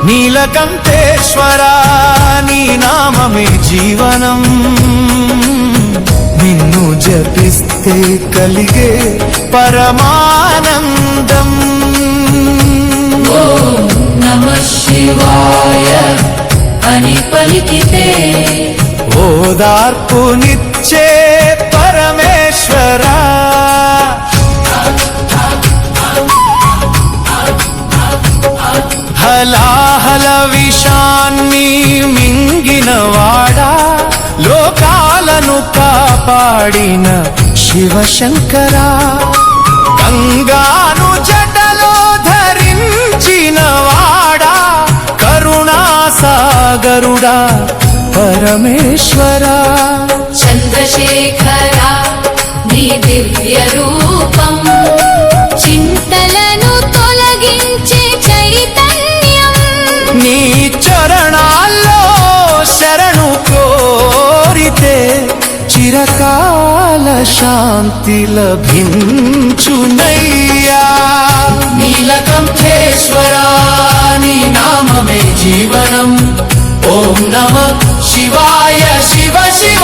నీలకంఠేశ్వరా నీ నామమే జీవనం నిన్ను జపిస్తే కలిగే పరమానందం ఓం నమః శివాయ అని పలికితే ఓదార్పునిచ్చే పరమేశ్వరా హలాహల విషాన్ని మింగినవాడా లోకాలను కాపాడిన శివశంకరా గంగాను జటలో ధరించినవాడా కరుణాసాగరుడా పరమేశ్వరా చంద్రశేఖరా నీ దివ్య రూపం చింతలను తొలగించే చైతన్యం నీ చరణాల్లో శరణు కోరితే చిరకాల శాంతి లభించునయ్యా నీలకంఠేశ్వరా నీ నామమే జీవనం ఓం నమః శివాయ శివ శివ